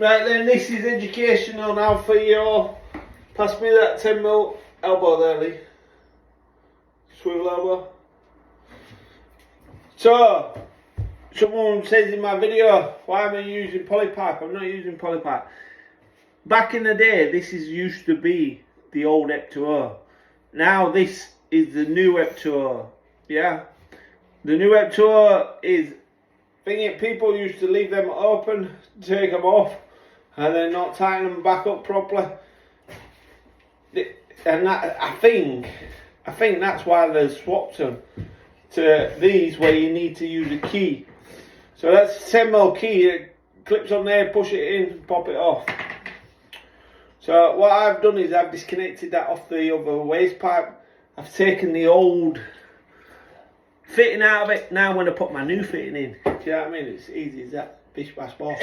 Right then, this is educational now for you. Pass me that 10mm elbow there, Lee. Swivel elbow. So, someone says in my video, why am I using polypipe? I'm not using polypipe. Back in the day, this used to be the old Ep2O. Now this is the new Ep2O. Yeah? The new Ep2O is thinking people used to leave them open, take them off, and then not tighten them back up properly. And that, I think that's why they swapped them to these where you need to use a key. So that's 10mm key, it clips on there, push it in, pop it off. So what I've done is I've disconnected that off the other waste pipe. I've taken the old fitting out of it. Now I'm going to put my new fitting in. Do you know what I mean? It's easy as that. Bish bash bosh.